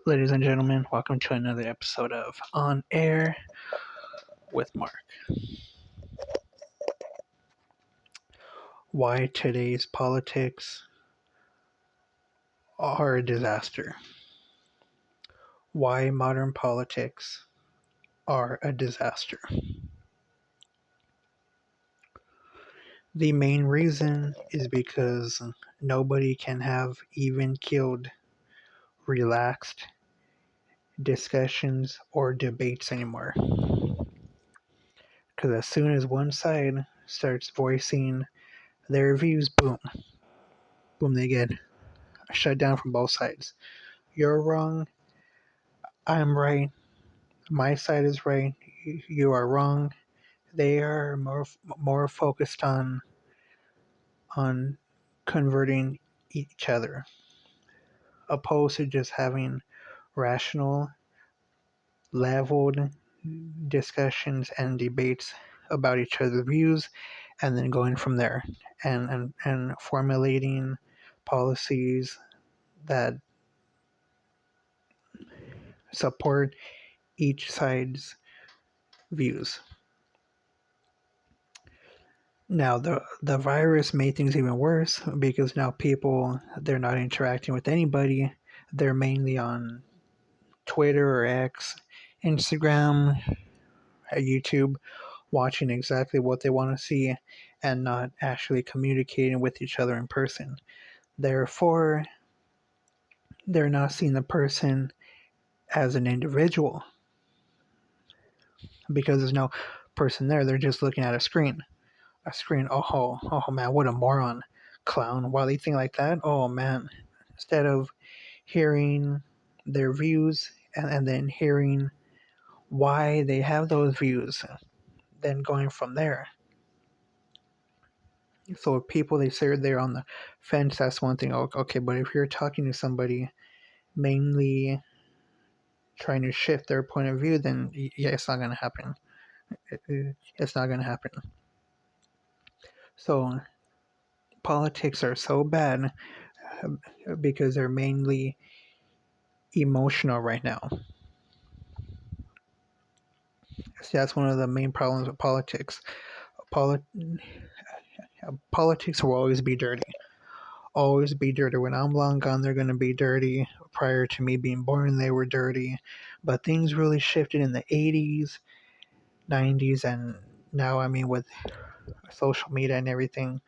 Ladies and gentlemen, welcome to another episode of On Air with Mark. Why today's politics are a disaster. Why modern politics are a disaster. The main reason is because nobody can have even keeled, relaxed discussions or debates anymore. Because as soon as one side starts voicing their views, boom, they get shut down from both sides. You're wrong, I'm right, my side is right, you are wrong. They are more focused on converting each other, opposed to just having rational, leveled discussions and debates about each other's views, and then going from there and formulating policies that support each side's views. Now, the virus made things even worse because now people, they're not interacting with anybody. They're mainly on Twitter or X, Instagram, YouTube, watching exactly what they want to see and not actually communicating with each other in person. Therefore, they're not seeing the person as an individual because there's no person there. They're just looking at a screen. Oh man, what a moron, clown. While they think like that, oh man, instead of hearing their views and then hearing why they have those views, then going from there. So if people, they say they're on the fence, that's one thing. Okay, but if you're talking to somebody mainly trying to shift their point of view, then yeah, it's not going to happen. It's not going to happen. So politics are so bad because they're mainly emotional right now. See, that's one of the main problems with politics. Politics will always be dirty. Always be dirty. When I'm long gone, they're going to be dirty. Prior to me being born, they were dirty. But things really shifted in the 80s, 90s, and now, I mean, with social media and everything,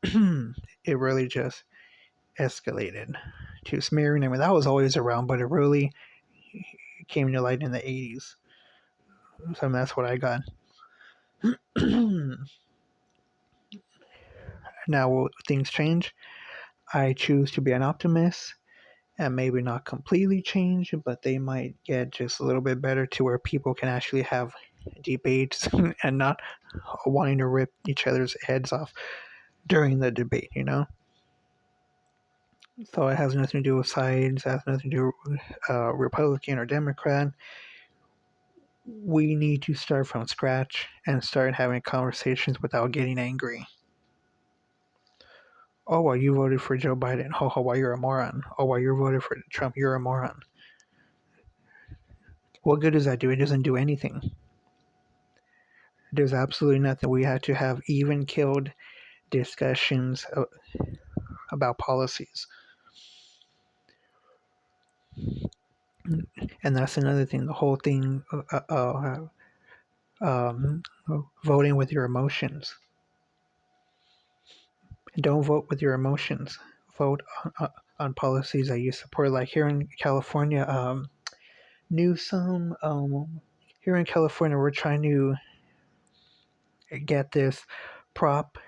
it really just escalated to smearing. I mean, that was always around, but it really came to light in the 80s. So I mean, that's what I got. Now, will things change? I choose to be an optimist and maybe not completely change, but they might get just a little bit better to where people can actually have debates and not wanting to rip each other's heads off during the debate, you know? So it has nothing to do with sides, it has nothing to do with Republican or Democrat. We need to start from scratch and start having conversations without getting angry. Oh, well, you voted for Joe Biden. Oh, well, you're a moron. Oh, well, you voted for Trump. You're a moron. What good does that do? It doesn't do anything. There's absolutely nothing. We had to have even killed discussions about policies. And that's another thing. The whole thing, um, voting with your emotions. Don't vote with your emotions. Vote on policies that you support. Like here in California, Newsom. Here in California, we're trying to get this prop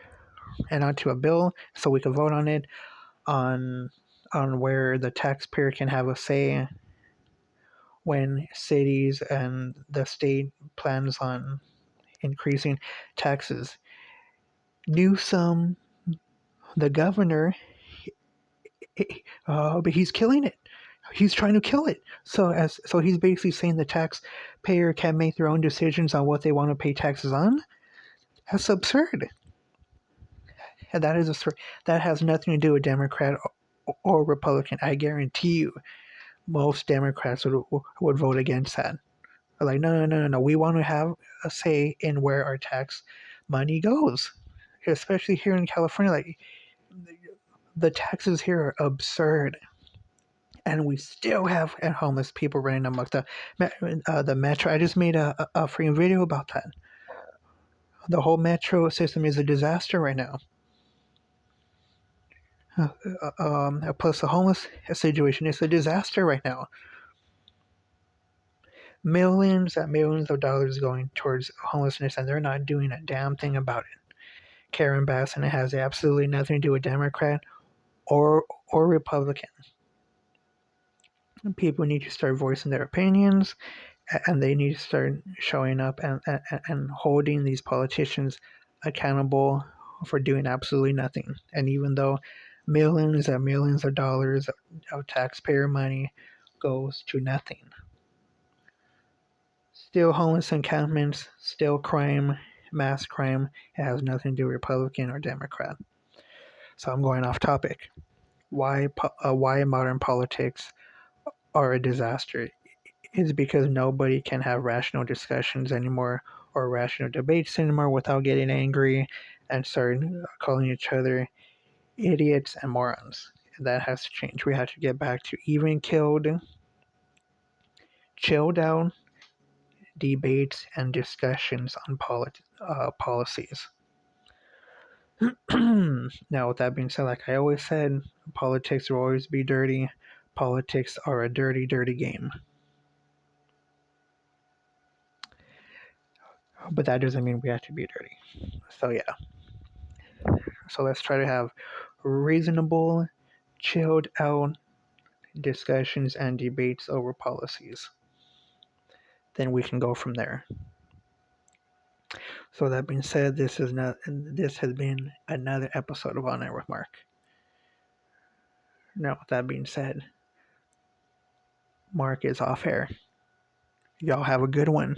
and onto a bill so we can vote on it on where the taxpayer can have a say when cities and the state plans on increasing taxes. Newsom, the governor, but he's killing it. He's trying to kill it. So he's basically saying the taxpayer can make their own decisions on what they want to pay taxes on. That's absurd. And that has nothing to do with Democrat or Republican, I guarantee you most Democrats would vote against that. They're like, no, no, no, no, no. We want to have a say in where our tax money goes, especially here in California. Like, the taxes here are absurd, and we still have homeless people running amok the metro. I just made a free video about that. The whole metro system is a disaster right now. Plus, the homeless situation is a disaster right now. Millions and millions of dollars going towards homelessness, and they're not doing a damn thing about it. Karen Bass, and it has absolutely nothing to do with Democrat or Republican. People need to start voicing their opinions, and they need to start showing up and holding these politicians accountable for doing absolutely nothing. And even though millions and millions of dollars of taxpayer money goes to nothing, still homeless encampments, still crime, mass crime. It has nothing to do with Republican or Democrat. So I'm going off topic. Why modern politics are a disaster is because nobody can have rational discussions anymore or rational debates anymore without getting angry and start calling each other idiots and morons. That has to change. We have to get back to even killed, chilled out debates and discussions on policies. Now, with that being said, like I always said, politics will always be dirty. Politics are a dirty, dirty game. But that doesn't mean we have to be dirty. So, yeah. So, let's try to have reasonable, chilled out discussions and debates over policies. Then we can go from there. So, that being said, this has been another episode of On Air with Mark. Now, with that being said, Mark is off air. Y'all have a good one.